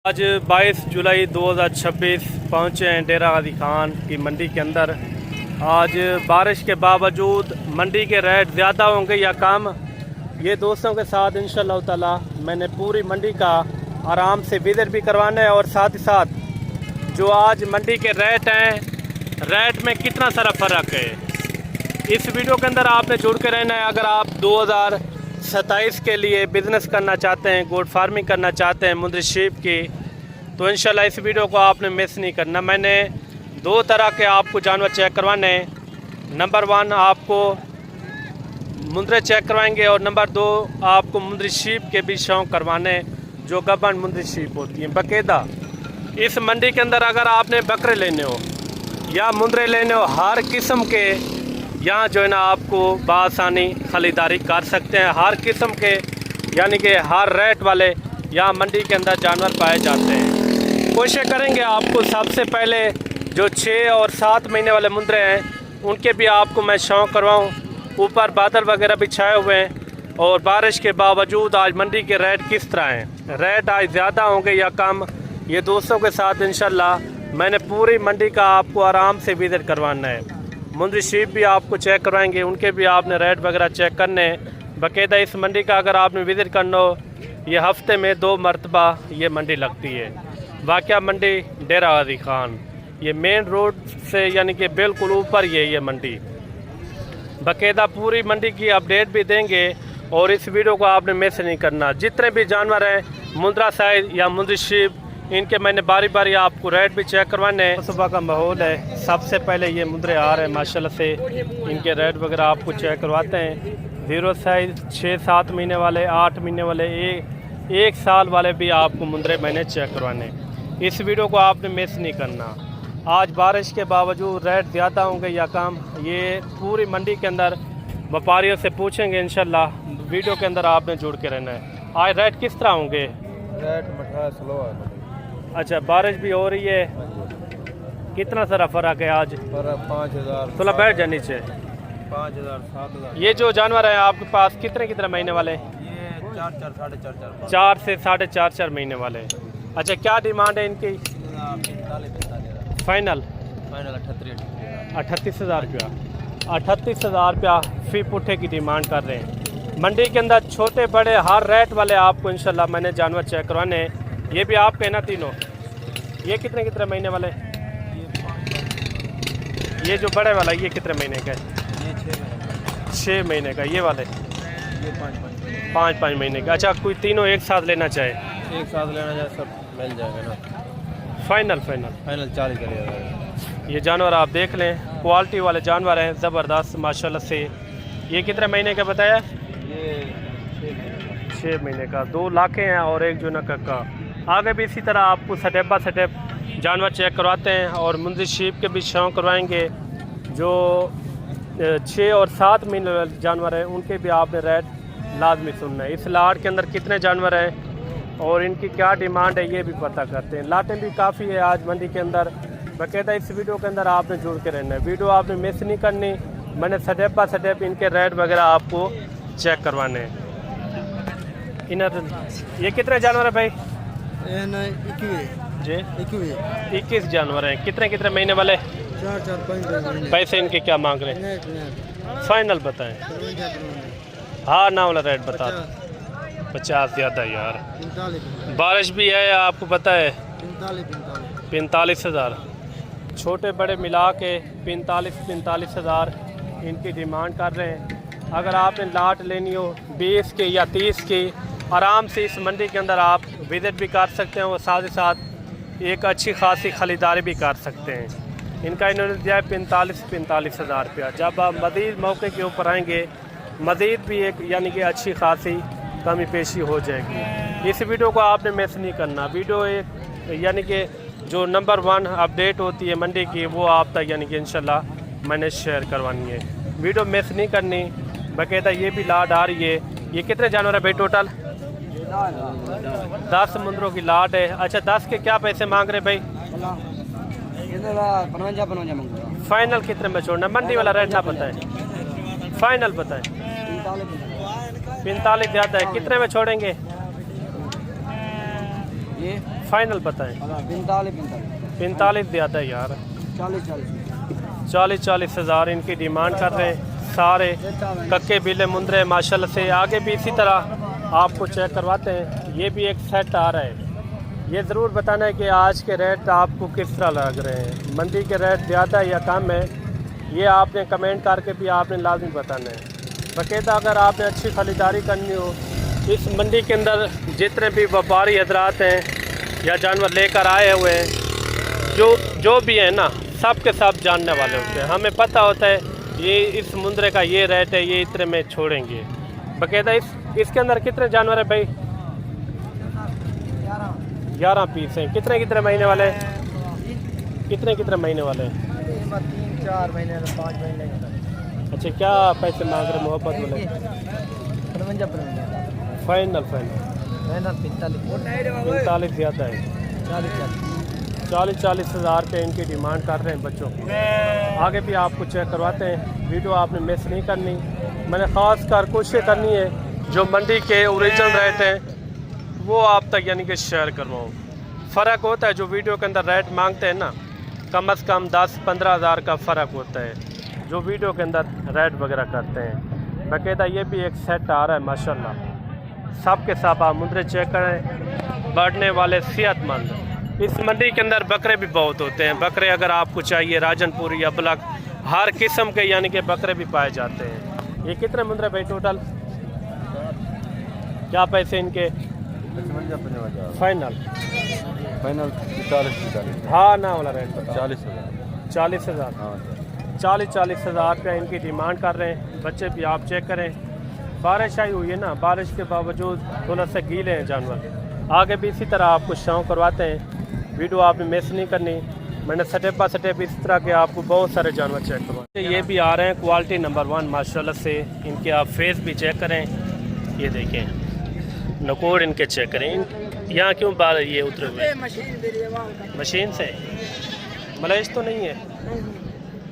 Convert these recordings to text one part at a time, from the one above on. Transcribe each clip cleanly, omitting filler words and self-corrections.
आज 22 जुलाई 2026 पहुँचे हैं डेरा गाजी खान की मंडी के अंदर। आज बारिश के बावजूद मंडी के रेट ज़्यादा होंगे या कम, ये दोस्तों के साथ इंशाअल्लाह ताला मैंने पूरी मंडी का आराम से विज़िट भी करवाना है और साथ ही साथ जो आज मंडी के रेट हैं, रेट में कितना सारा फ़र्क है, इस वीडियो के अंदर आपने जुड़ के रहना है। अगर आप 2027 के लिए बिज़नेस करना चाहते हैं, गोट फार्मिंग करना चाहते हैं मुंद्री शीप की, तो इंशाल्लाह इस वीडियो को आपने मिस नहीं करना। मैंने दो तरह के आपको जानवर चेक करवाने हैं। नंबर 1 आपको मुंद्रे चेक करवाएंगे और नंबर 2 आपको मुंद्री शीप के भी शौक करवाने, जो गबन मुंद्री शीप होती हैं बाकायदा। इस मंडी के अंदर अगर आपने बकरे लेने हो या मुंद्रे लेने हो, हर किस्म के यहाँ जो है ना आपको बआसानी ख़रीदारी कर सकते हैं। हर किस्म के यानी कि हर रेट वाले यहाँ मंडी के अंदर जानवर पाए जाते हैं। कोशिश करेंगे आपको सबसे पहले जो 6 और 7 महीने वाले मुंद्रे हैं उनके भी आपको मैं शौक करवाऊँ। ऊपर बादल वगैरह भी छाए हुए हैं और बारिश के बावजूद आज मंडी के रेट किस तरह हैं, रेट आज ज़्यादा होंगे या कम, ये दोस्तों के साथ इंशाल्लाह मैंने पूरी मंडी का आपको आराम से विज़िट करवाना है। मुंद्री शीप भी आपको चेक करवाएंगे, उनके भी आपने रेट वगैरह चेक करने हैं बाकायदा। इस मंडी का अगर आपने विज़िट करना हो, ये हफ्ते में 2 मरतबा ये मंडी लगती है। वाक़या मंडी डेरा गाजी खान, ये मेन रोड से यानी कि बिल्कुल ऊपर ये मंडी। बाकायदा पूरी मंडी की अपडेट भी देंगे और इस वीडियो को आपने मिस नहीं करना। जितने भी जानवर हैं मुंद्रा साइज या मुंद्री शीप, इनके मैंने बारी बारी आपको रेट भी चेक करवाने हैं। सुबह का माहौल है, सबसे पहले ये मुंद्रे आ रहे हैं माशाल्लाह से, इनके रेट वगैरह आपको चेक करवाते हैं। 0 साइज 6-7 महीने वाले, 8 महीने वाले, 1 साल वाले भी आपको मुंद्रे मैंने चेक करवाने। इस वीडियो को आपने मिस नहीं करना। आज बारिश के बावजूद रेट ज़्यादा होंगे या कम, ये पूरी मंडी के अंदर व्यापारियों से पूछेंगे इंशाल्लाह। वीडियो के अंदर आपने जुड़ के रहना है। आज रेट किस तरह होंगे? रेट मठा स्लो है। अच्छा, बारिश भी हो रही है, कितना सारा फ़र्क है आज? 5000 थोड़ा बैठ जानी चाहिए। 5000 7000। ये जो जानवर है आपके पास कितने महीने वाले? ये 4 साढ़े 4 4 से 4.5 महीने वाले। अच्छा, क्या डिमांड है इनकी? 45 फाइनल 38 रुपया, 38,000 रुपया फी पुट्ठे की डिमांड कर रहे हैं। मंडी के अंदर छोटे बड़े हर रेट वाले आपको इंशाल्लाह मैंने जानवर चेक करवाने हैं। ये भी आप कहना तीनों, ये कितने महीने वाले? ये जो बड़े वाला ये कितने महीने का है? ये 6 महीने का। ये वाले ये 5 महीने का। अच्छा, कोई तीनों एक साथ लेना चाहे? एक साथ लेना जाए सब मिल जाएगा ना। फाइनल 40 करिएगा। ये जानवर आप देख लें, क्वालिटी वाले जानवर हैं ज़बरदस्त माशाल्लाह से। ये कितने महीने का बताया? ये 6 महीने का। 2 लाखे हैं और एक जो न कक्का। आगे भी इसी तरह आपको स्टेप बाय स्टेप जानवर चेक करवाते हैं और मुंद्री शीप के भी शौक करवाएंगे। जो 6 और 7 महीने वाले जानवर हैं उनके भी आपने रेट लाजमी सुनना है। इस लाट के अंदर कितने जानवर हैं और इनकी क्या डिमांड है ये भी पता करते हैं। लाटें भी काफ़ी है आज मंडी के अंदर बाकायदा। इस वीडियो के अंदर आपने जुड़ के रहना है, वीडियो आपने मिस नहीं करनी। मैंने स्टेप बाय स्टेप इनके रेट वगैरह आपको चेक करवाने हैं। ये कितने जानवर है भाई? जी 21 जानवर हैं। कितने महीने वाले? 4-5 पैसे इनके क्या मांग रहे हैं? फाइनल बताएं। हाँ ना वाला रेट बता। 50 ज़्यादा यार, बारिश भी है आपको पता है। 45,000 छोटे बड़े मिला के 45,000 इनकी डिमांड कर रहे हैं। अगर आपने लाट लेनी हो 20 की या 30 की, आराम से इस मंडी के अंदर आप विज़िट भी कर सकते हैं और साथ ही साथ एक अच्छी खासी ख़रीदारी भी कर सकते हैं। इनका इन्होंने दिया है 45,000 रुपया। जब आप मज़ीद मौके के ऊपर आएंगे मज़ीद भी एक यानी कि अच्छी खासी कमी पेशी हो जाएगी। इस वीडियो को आपने मिस नहीं करना। वीडियो एक यानी कि जो नंबर 1 अपडेट होती है मंडी की, वो आप तक यानी कि इंशाल्लाह मैंने शेयर करवानी है। वीडियो मिस नहीं करनी बाकायदा। ये भी लाट आ रही है। ये कितने जानवर है भाई टोटल? 10 मुंद्रों की लाट है। अच्छा, 10 के क्या पैसे मांग रहे भाई? 55 फाइनल कितने में छोड़ना? मंडी वाला रेट ना बताएं, फाइनल बताएं। 45 ज़्यादा है, कितने में छोड़ेंगे? ये फाइनल बताएं। 45 ज़्यादा है यार। 40 हज़ार इनकी डिमांड कर रहे हैं। सारे कक्के बिले मुंदरे माशाल्लाह से। आगे भी इसी तरह आपको चेक करवाते हैं। ये भी एक सेट आ रहा है। ये ज़रूर बताना है कि आज के रेट आपको किस तरह लग रहे हैं, मंडी के रेट ज़्यादा है या कम है, ये आपने कमेंट करके भी आपने लाजमी बताना है। बाकायदा अगर आपने अच्छी खरीदारी करनी हो इस मंडी के अंदर, जितने भी व्यापारी हजरात हैं या जानवर लेकर आए हुए हैं, जो भी है ना, सब के सब जानने वाले होते हैं। हमें पता होता है ये इस मुंदरे का ये रेट है, ये इतने में छोड़ेंगे। बाकायदा इसके अंदर कितने जानवर है भाई? 11 पीस हैं। कितने महीने वाले हैं? कितने महीने वाले हैं? 3-4 महीने 5 महीने। अच्छा, क्या पैसे मांग रहे मोहब्बत वाले? 55 फाइनल 45 ज़्यादा है। 40 हज़ार रुपये इनकी डिमांड कर रहे हैं बच्चों की। आगे भी आपको चेक करवाते हैं। वीडियो आपने मिस नहीं करनी। मैंने ख़ास कर कोशिश करनी है जो मंडी के ओरिजिनल रेट हैं वो आप तक यानी कि शेयर करवाऊँ। फ़र्क होता है जो वीडियो के अंदर रेट मांगते हैं ना, कम से कम 10-15 हज़ार का फ़र्क होता है जो वीडियो के अंदर रेट वगैरह करते हैं। बाकायदा ये भी एक सेट आ रहा है माशाल्लाह। सब के सब आप मुंदरे चेक करें, बढ़ने वाले सेहतमंद। इस मंडी के अंदर बकरे भी बहुत होते हैं। बकरे अगर आपको चाहिए राजनपुरी या ब्लैक, हर किस्म के यानी कि बकरे भी पाए जाते हैं। ये कितने मुंदरे भाई टोटल? क्या पैसे इनके? फाइनल 40 हाँ ना वाला रेट 40 हज़ार। 40 हज़ार। हाँ 40 हज़ार रुपया इनकी डिमांड कर रहे हैं। बच्चे भी आप चेक करें। बारिश आई हुई है ना, बारिश के बावजूद थोड़ा सा गीले हैं जानवर। आगे भी इसी तरह आपको शौक करवाते हैं। वीडियो आपने मिस नहीं करनी। मैंने स्टेप बाय स्टेप इस तरह के आपको बहुत सारे जानवर चेक करवाए। ये भी आ रहे हैं क्वालिटी नंबर 1 माशाल्लाह से। इनके आप फेस भी चेक करें। ये देखें नकोड़ इनके चेक करें। यहाँ क्यों बाल ये उतरे हुए? मशीन से मलेज तो नहीं है।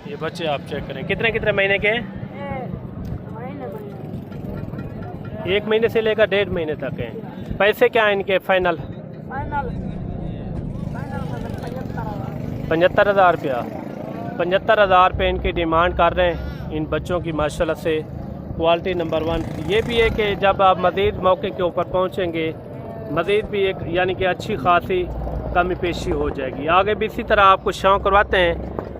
ये बच्चे आप चेक करें। कितने महीने के हैं? 1 महीने से लेकर 1.5 महीने तक हैं। पैसे क्या हैं इनके फाइनल? 75 हज़ार रुपया। 75 हज़ार रुपये इनकी डिमांड कर रहे हैं इन बच्चों की माशाल्लाह से। Quality number 1। ये भी है कि जब आप मज़ीद मौके के ऊपर पहुँचेंगे मज़ीद भी एक यानी कि अच्छी खासी कमी पेशी हो जाएगी। आगे भी इसी तरह आपको शौक करवाते हैं।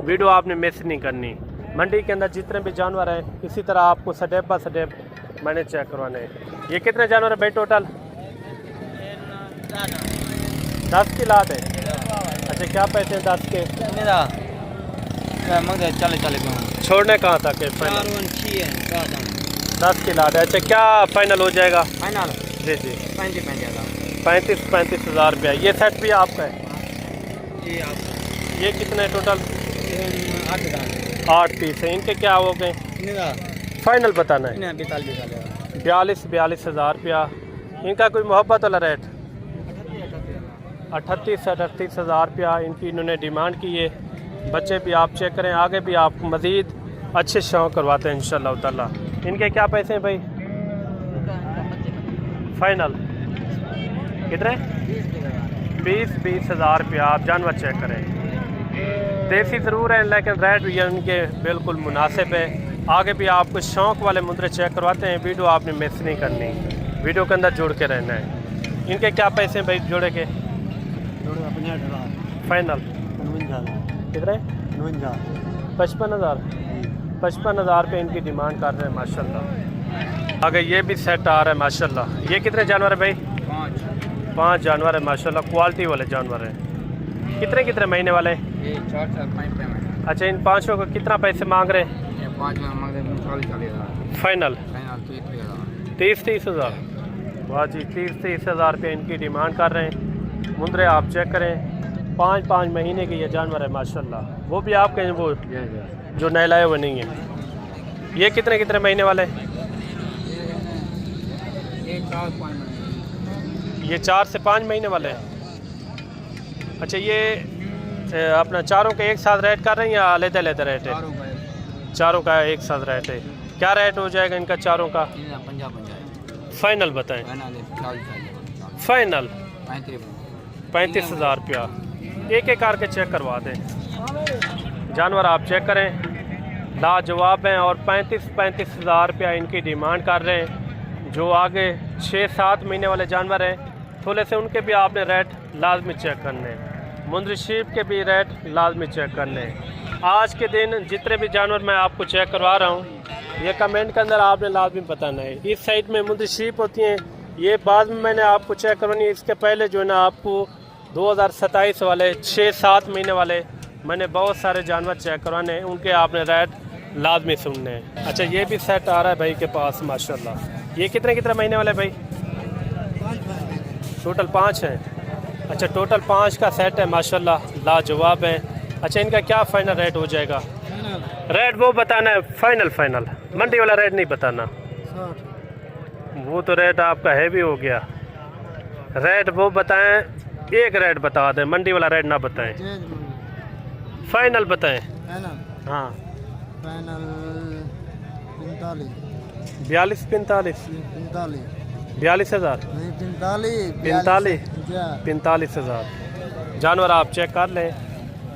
वीडियो आपने मिस नहीं करनी। मंडी के अंदर जितने भी जानवर हैं इसी तरह आपको स्टेप बाय स्टेप मैंने चेक करवाने हैं। ये कितने जानवर है भाई टोटल? 10 की लात है। अच्छा, क्या पैसे हैं 10 के? 40 छोड़ने कहाँ तक है फाइनल? 10 की लात है। अच्छा, क्या फाइनल हो जाएगा? फाइनल जी 35 हज़ार रुपया। ये सेट भी आपका है? ये कितने टोटल? 8 पीस है। इनके क्या हो गए फाइनल बताना है? 42 हज़ार रुपया। इनका कोई मोहब्बत वाला रेट? 38 हज़ार रुपया इनकी इन्होंने डिमांड की है। बच्चे भी आप चेक करें। आगे भी आपको मज़ीद अच्छे शौक करवाते हैं इंशाल्लाह ताला। इनके क्या पैसे हैं भाई फाइनल? कितने? 20 हज़ार रुपया। आप जानवर चेक करें। देसी ज़रूर है लेकिन रेट भी इनके बिल्कुल मुनासिब है। आगे भी आपको शौक वाले मुंदरे चेक करवाते हैं। वीडियो आपने मिस नहीं करनी। वीडियो के अंदर जुड़ के रहना है। इनके क्या पैसे हैं भाई जोड़े के? फाइनल कितने? 55 हज़ार। 55 हज़ार रुपये इनकी डिमांड कर रहे हैं माशाल्लाह। आगे ये भी सेट आ रहा है माशाल्लाह। ये कितने जानवर है भाई? 5 जानवर है माशाल्लाह। क्वालिटी वाले जानवर हैं। कितने महीने वाले? 4 साल 5 पेमेंट। अच्छा, इन 5 को कितना पैसे मांग रहे हैं? 5 मांग रहे हैं। फाइनल 30 हज़ार। वाह जी, 30 हज़ार रुपये इनकी डिमांड कर रहे हैं। मुंदरे आप चेक करें। 5 महीने के ये जानवर है माशाल्लाह। वो भी आपके वो जो नहलाए हुए नहीं है। ये कितने महीने वाले? ये 4 से 5 महीने वाले हैं। अच्छा, ये अपना चारों के एक साथ रेट कर रहे हैं या अलग-अलग रेट है? चारों का एक साथ रेट है। क्या रेट हो जाएगा इनका चारों का? 50 फाइनल बताएं। फाइनल 35,000 रुपया। एक एक करके चेक करवा दें। जानवर आप चेक करें, लाजवाब हैं और 35,000 रुपया इनकी डिमांड कर रहे हैं। जो आगे 6-7 महीने वाले जानवर हैं थोड़े से, उनके भी आपने रेट लाजमी चेक करने हैं। मुंदरी शीप के भी रेट लाजमी चेक करने हैं। आज के दिन जितने भी जानवर मैं आपको चेक करवा रहा हूँ, ये कमेंट के अंदर आपने लाजमी बताना है। इस साइड में मुंदरी शीप होती हैं, ये बाद में मैंने आपको चेक करवानी है। इसके पहले जो है ना आपको 2027 वाले 6-7 महीने वाले मैंने बहुत सारे जानवर चेक करवाने हैं, उनके आपने रेट लाजमी सुनने हैं। अच्छा, ये भी सेट आ रहा है भाई के पास माशाल्लाह। ये कितने कितने महीने वाले भाई? टोटल 5 हैं। अच्छा, टोटल 5 का सेट है माशाल्लाह, लाजवाब है। अच्छा, इनका क्या फाइनल रेट हो जाएगा? रेट वो बताना है, फाइनल मंडी वाला रेट नहीं बताना। वो तो रेट आपका हैवी हो गया। रेट वो बताएं, एक रेट बता दें, मंडी वाला रेट ना बताएं, फाइनल बताएं। हाँ, 45,000 जानवर आप चेक कर लें।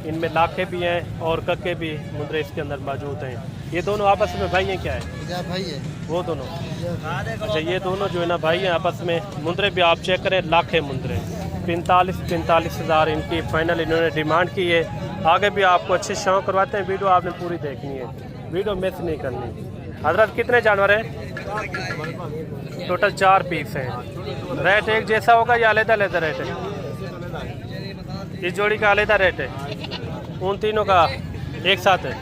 इनमें लाखे भी हैं और कक्के भी मुंदरे इसके अंदर मौजूद हैं। ये दोनों आपस में भाई हैं? क्या है भाई है वो दोनों? अच्छा, ये दोनों जो है ना भाई हैं आपस में। मुंदरे भी आप चेक करें, लाखे मुंदरे। 45,000 इनकी फाइनल इन्होंने डिमांड की है। आगे भी आपको अच्छे शौक करवाते हैं। वीडियो आपने पूरी देखनी है, वीडियो मिस नहीं करनी। हजरत कितने जानवर हैं? टोटल 4 पीस हैं। रेट एक जैसा होगा या अलग-अलग रेट है? इस जोड़ी का अलग रेट है, उन तीनों का एक साथ है।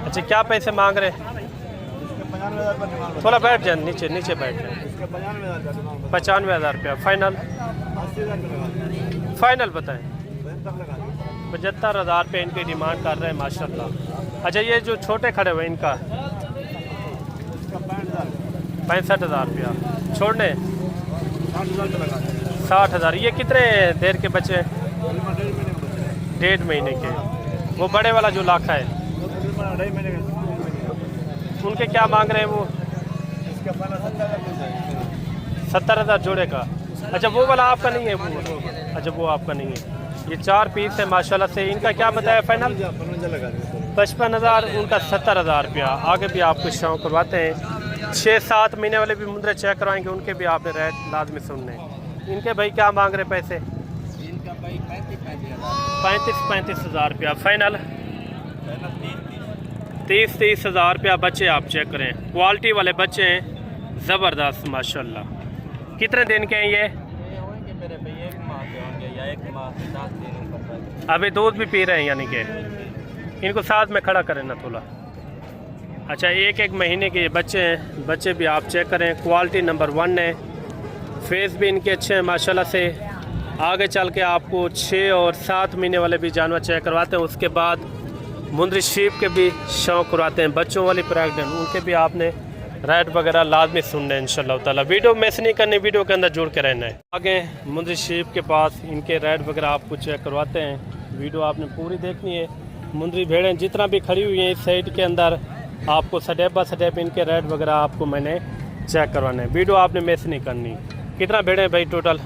अच्छा, क्या पैसे मांग रहे हैं? थोड़ा बैठ जाए, नीचे बैठ जाए। 95,000 रुपया फाइनल बताएं। 75,000 रुपये इनकी डिमांड कर रहे हैं माशाल्लाह। अच्छा, ये जो छोटे खड़े हुए इनका 65,000 रुपया छोड़ने 60,000। ये कितने देर के बच्चे हैं? 1.5 महीने के। वो बड़े वाला जो लाखा है उनके क्या मांग रहे हैं? वो 70,000 जोड़े का। अच्छा, वो वाला आपका नहीं है? वो अच्छा, वो आपका नहीं है। ये 4 पीस है माशाल्लाह से। इनका क्या बताया फाइनल? 55,000, उनका 70,000 रुपया। आगे भी आपको शौक करवाते हैं। 6-7 महीने वाले भी मुंदरे चेक करवाएंगे, उनके भी आपने रेट लाजमी सुनने। इनके भाई क्या मांग रहे पैसे? इनका भाई 35,000 रुपया फाइनल। 30,000 रुपया। बच्चे आप चेक करें, क्वालिटी वाले बच्चे हैं, ज़बरदस्त माशाल्लाह। कितने दिन के हैं ये? मेरे भाई 1 माह के होंगे या 1 माह से 10 दिन। अभी दूध भी पी रहे हैं यानी कि? इनको साथ में खड़ा करें ना थोड़ा। अच्छा, 1-1 महीने के ये बच्चे हैं। बच्चे भी आप चेक करें, क्वालिटी नंबर 1 है। फेस भी इनके अच्छे हैं माशाल्लाह से। आगे चल के आपको 6 और 7 महीने वाले भी जानवर चेक करवाते हैं। उसके बाद मुंदरी शीप के भी शौक करवाते हैं। बच्चों वाली प्रेगनेंट, उनके भी आपने रेट वगैरह लाजमी सुनने हैं इंशाल्लाह ताला। वीडियो मिस नहीं करनी, वीडियो के अंदर जुड़ के रहना है। आगे मुंदरी शीप के पास इनके रेट वगैरह आपको चेक करवाते हैं। वीडियो आपने पूरी देखनी है। मुंदरी भेड़ें जितना भी खड़ी हुई हैं इस साइड के अंदर, आपको स्टेप बाय स्टेप इनके रेट वगैरह आपको मैंने चेक करवाने हैं। वीडियो आपने मिस नहीं करनी। कितना भेड़ें हैं भाई टोटल?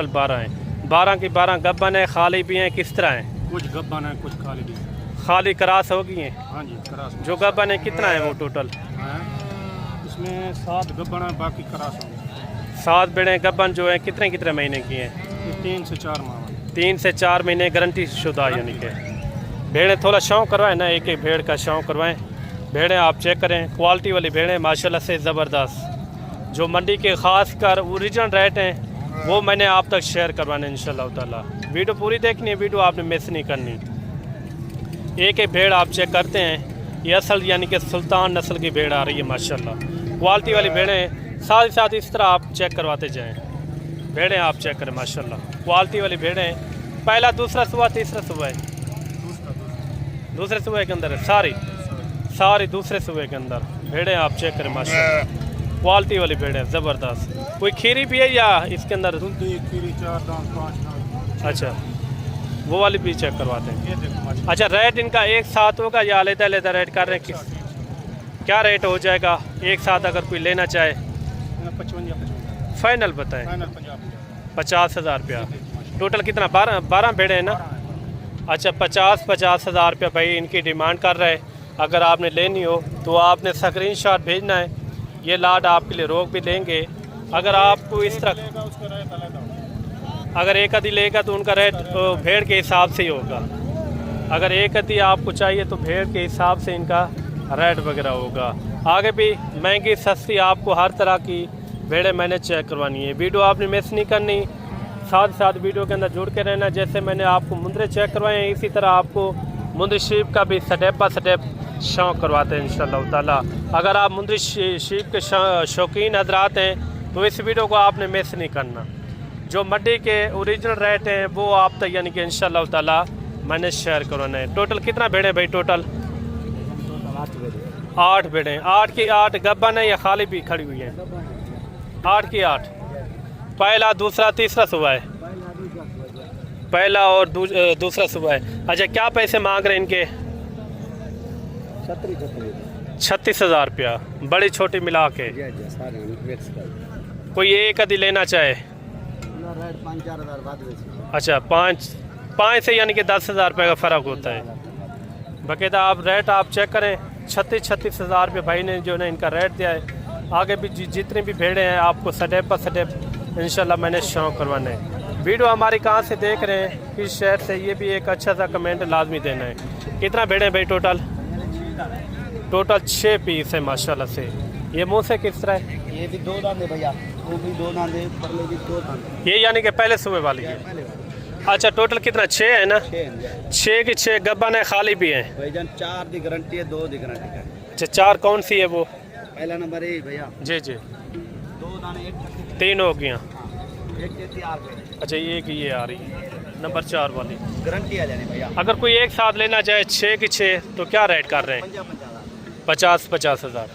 12 हैं। 12 की 12 गब्बन है, खाली भी हैं, किस तरह हैं? कुछ गब्बन है, कुछ खाली भी। खाली क्रास होगी हैं? हाँ जी, क्रास। जो गब्बन है कितना है वो टोटल? इसमें 7 गब्बन है, बाकी क्रास होंगे। 7 भेड़ें गब्बन जो है कितने कितने महीने की हैं? 3 से 4 माह। 3 से 4 महीने गारंटी शुदा यानी कि। भेड़ें थोड़ा शौक करवाएं ना, एक एक भेड़ का शौक करवाएं। भेड़ें आप चेक करें, क्वालिटी वाली भेड़ें माशाल्लाह से ज़बरदस्त। जो मंडी के ख़ास कर ओरिजिनल रेट हैं वो मैंने आप तक शेयर करवाने इंशाल्लाह ताला। वीडियो पूरी देखनी है, वीडियो आपने मिस नहीं करनी। एक एक भेड़ आप चेक करते हैं, ये असल यानी कि सुल्तान नस्ल की भेड़ आ रही है माशाल्लाह। क्वालिटी वाली भेड़ें साथ ही साथ इस तरह आप चेक करवाते जाएं। भेड़ें आप चेक करें माशाल्लाह, क्वालिटी वाली भेड़ें। पहला दूसरा सुबह तीसरा सुबह है? दूसरे सुबह के अंदर है सारी दूसरे सुबह के अंदर भेड़ें आप चेक करें माशाल्लाह। क्वालिटी वाली भेड़ें ज़बरदस्त। कोई खीरी भी है या इसके अंदर? खीरी 4 दांत 5 दांत। अच्छा, वो वाली भी चेक करवाते हैं। अच्छा, रेट इनका एक साथ होगा या अलग-अलग रेट कर रहे हैं? किस क्या रेट हो जाएगा एक साथ अगर कोई लेना चाहे? 55 फाइनल बताएं। 50,000 रुपया। टोटल कितना 12 भेड़े हैं ना? अच्छा 50,000 रुपया भाई इनकी डिमांड कर रहे हैं। अगर आपने लेनी हो तो आपने स्क्रीनशॉट भेजना है, ये लाट आपके लिए रोक भी देंगे। अगर आपको इस तरह अगर एक आधी लेगा तो उनका रेट तो भेड़ के हिसाब से ही होगा। अगर एक आधी आपको चाहिए तो भेड़ के हिसाब से इनका रेट वगैरह होगा। आगे भी महंगी सस्ती आपको हर तरह की भेड़ें मैंने चेक करवानी है। वीडियो आपने मिस नहीं करनी, साथ साथ वीडियो के अंदर जुड़ के रहना। जैसे मैंने आपको मुंदरे चेक करवाए हैं इसी तरह आपको मुंदरी शीप का भी स्टेप बाय स्टेप शौक़ करवाते हैं इंशाअल्लाह ताला। अगर आप मुंदरी शीप के शौकीन हजरात हैं तो इस वीडियो को आपने मिस नहीं करना। जो मंडी के ओरिजिनल रेट हैं वो आप तक यानी कि इंशाअल्लाह ताला मैंने शेयर करवाना है। टोटल कितना भेड़े भाई? टोटल 8 भेड़े। 8 की 8 गब्बन है या खाली भी खड़ी हुई हैं? 8 की 8। पहला दूसरा तीसरा सुबह है? पहला और दूसरा सुबह है। अच्छा क्या पैसे मांग रहे हैं इनके? 36,000 रुपया बड़ी छोटी मिला के। कोई एक आधी लेना चाहे? अच्छा 5 से यानी कि 10,000 रुपये का फ़र्क होता है। बाकायदा आप रेट आप चेक करें। 36,000 रुपये भाई ने जो है इनका रेट दिया है। आगे भी जितनी भी भेड़ें हैं आपको स्टेप बाय स्टेप इंशाल्लाह मैंने शौक़ करवाना है। वीडियो हमारी कहाँ से देख रहे हैं, किस शहर से, ये भी एक अच्छा सा कमेंट लाजमी देना है। कितना भेड़े हैं भाई? टोटल 6 पीस है माशाल्लाह से। ये मुँह से किस तरह है? ये भी 2 दांत है भैया, वो भी 2 दांत है, परले भी 2 दांत। ये यानी कि पहले सुबह वाली है? अच्छा टोटल कितना? 6 है ना? 6 की 6 गब्बन है, खाली भी हैं भाईजान। 4 दी गारंटी है, 2 दी गारंटी है। अच्छा 4 कौन सी है वो? पहला नंबर है भैया। जी 2 दाने 3 हो गया। एक के तैयार है। अच्छा ये कि ये आ रही है नंबर 4 वाली, गारंटी आ जाने भैया। अगर कोई एक साथ लेना चाहे 6 की 6 तो क्या रेट कर रहे हैं? 50,000।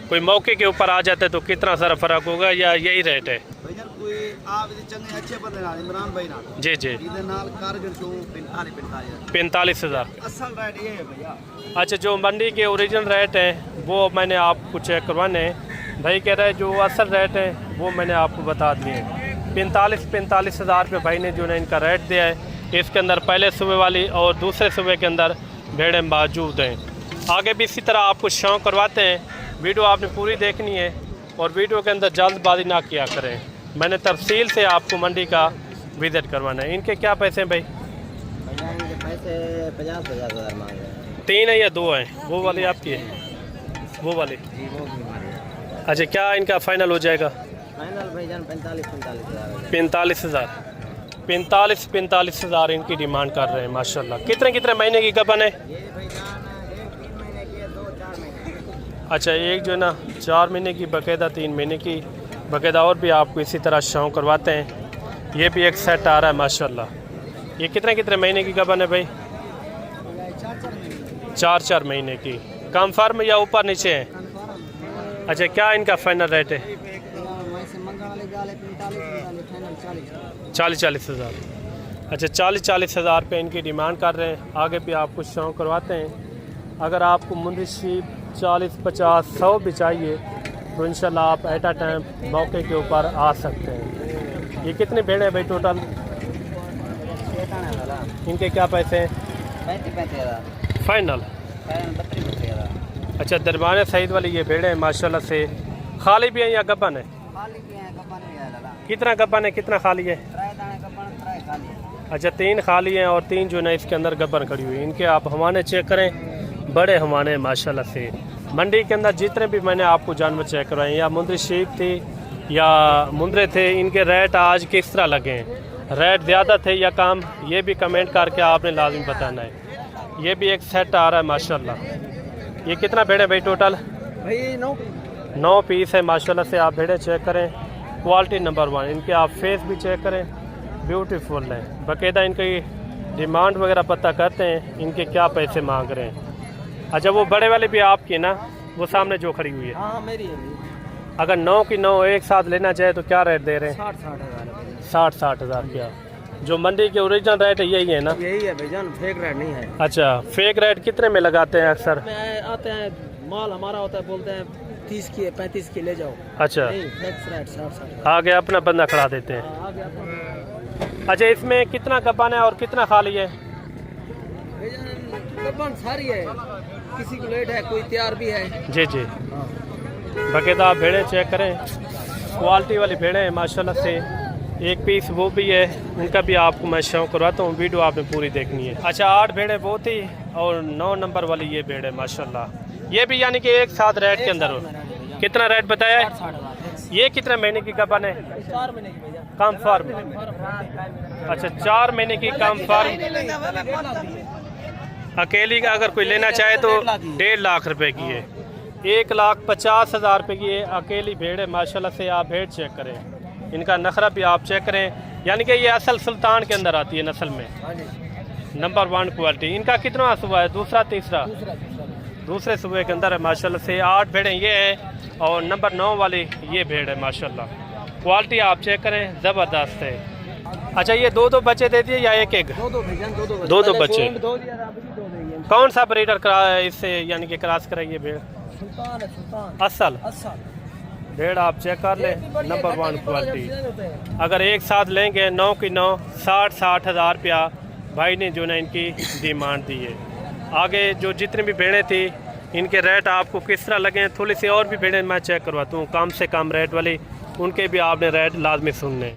कोई मौके के ऊपर आ जाते तो कितना सारा फ़र्क होगा या यही रेट है? भाईजान कोई आप चंगे अच्छे बंदे नाल इमरान भाई नाल जी इधर नाल कारगर चो 45,000। 45,000 असल रेट ये है भैया। अच्छा जो मंडी के ओरिजिनल रेट हैं वो मैंने आपको चेक करवाने हैं। भाई कह रहे हैं जो असल रेट है वो मैंने आपको बता दिए हैं। 45,000 रुपये भाई ने जो है इनका रेट दिया है। इसके अंदर पहले सुबह वाली और दूसरे सुबह के अंदर भेड़ें मौजूद हैं। आगे भी इसी तरह आपको शौक़ करवाते हैं। वीडियो आपने पूरी देखनी है और वीडियो के अंदर जल्दबाजी ना किया करें। मैंने तफसील से आपको मंडी का विज़िट करवाना है। इनके क्या पैसे हैं भाई? पैसे 50,000 मांग रहे हैं। 3 है या 2 हैं? वो वाली आपकी है? वो वाली? जी वो भी हमारे। अच्छा क्या इनका फाइनल हो जाएगा? फाइनल भाईजान 45,000। 45,000 इनकी डिमांड कर रहे हैं माशाल्लाह। कितने महीने की गबन है? ये भाईजान 1 महीने की है, 2-4 महीने। अच्छा एक जो है ना 4 महीने की, बाकायदा 3 महीने की, बाकायदा और भी आपको इसी तरह शौक़ करवाते हैं। ये भी एक सेट आ रहा है माशाल्लाह। ये कितने महीने की गबन है भाई? 4 महीने की। कन्फर्म या ऊपर नीचे है? अच्छा क्या इनका फाइनल रेट है? 40,000। अच्छा 40,000 रुपये इनकी डिमांड कर रहे हैं। आगे भी आपको शौक़ करवाते हैं। अगर आपको मुंदरी शीप 40, 50, 100 भी चाहिए तो इंशाल्लाह आप एट अ टाइम मौके के ऊपर आ सकते हैं। ये कितने भेड़े हैं भाई टोटल? इनके क्या पैसे हैं? 35,000 फाइनल। 32,000। अच्छा दरबार सईद वाली ये भेड़े हैं माशाल्लाह से। खाली भी हैं या गब्बन है? खाली भी है, गब्बन भी है लाला। कितना गब्बन है कितना खाली है? 3 दाने गब्बन, 3 खाली है। अच्छा 3 खाली हैं और 3 जो है इसके अंदर गब्बन खड़ी हुई है। इनके आप हवाने चेक करें, बड़े हवाने माशाल्लाह से। मंडी के अंदर जितने भी मैंने आपको जानवर चेक करवाए या मुंदरी शीप थी या मुंदरे थे, इनके रेट आज किस तरह लगे हैं? रेट ज़्यादा थे या कम? ये भी कमेंट करके आपने लाजमी बताना है। ये भी एक सेट आ रहा है माशाल्लाह। ये कितना भेड़े भाई टोटल? भाई 9 पीस है माशाल्लाह से। आप भेड़े चेक करें, क्वालिटी नंबर 1। इनके आप फेस भी चेक करें, ब्यूटीफुल है। बाकायदा इनकी डिमांड वगैरह पता करते हैं इनके क्या पैसे मांग रहे हैं। अच्छा वो बड़े वाले भी आपकी ना, वो सामने जो खड़ी हुई है? हाँ मेरी है। अगर 9 की 9 एक साथ लेना चाहे तो क्या रेट दे रहे हैं? 60,000 रुपया। जो मंडी के ओरिजिनल रेट है यही है ना? यही है भाईजान, फेक रेट नहीं है। अच्छा फेक रेट कितने में लगाते हैं अक्सर? आते हैं माल हमारा होता है, बोलते हैं 30 की 35 की ले जाओ। अच्छा नहीं, फिक्स रेट 60। आगे अपना बंदा खड़ा देते हैं। आगे अपना अच्छा, इसमें कितना गब्बान है और कितना खाली है? गब्बान सारी है, किसी को लेट है, कोई तैयार भी है। जी जी, बाकायदा आप भेड़ें चेक करें, क्वालिटी वाली भेड़ें हैं माशाल्लाह से। एक पीस वो भी है, उनका भी आपको मैं शौक करवाता हूँ, वीडियो आपने पूरी देखनी है। अच्छा, 8 भेड़ें वो थी और 9 नंबर वाली ये भेड़ है माशाल्लाह। ये भी यानी कि एक साथ रेट के अंदर हो। कितना रेट बताया है? ये कितने महीने की गब्बान है? 4 महीने की भैया। कम फार्म। अच्छा, 4 महीने की कम फार्म। अकेली का अगर कोई लेना चाहे तो 1.5 लाख रुपए की है। 1,50,000 रुपए की है अकेली भेड़ है माशाल्लाह से। आप भेड़ चेक करें, इनका नखरा भी आप चेक करें, यानी कि ये असल सुल्तान के अंदर आती है नस्ल में, नंबर 1 क्वालिटी। इनका कितना सुबह है? दूसरा तीसरा? दूसरे सुबह के अंदर है माशाल्लाह से। 8 भेड़ें ये हैं और नंबर 9 वाली ये भेड़ है माशाल्लाह। क्वालिटी आप चेक करें, ज़बरदस्त है। अच्छा, ये 2-2 बच्चे दे दिए या एक एक? 2-2 बच्चे। कौन सा ब्रीडर करा इससे यानी कि क्रॉस कराइए भेड़? असल भेड़ आप चेक कर लें, नंबर 1 क्वालिटी। अगर एक साथ लेंगे 9 की 9, 60 हज़ार रुपया भाई ने जो ना इनकी डिमांड दी है। आगे जो जितनी भी भेड़ें थी इनके रेट आपको किस तरह लगे, थोड़ी सी और भी भेड़ें मैं चेक करवाता हूँ कम से कम रेट वाली, उनके भी आपने रेट लाजमी सुनने।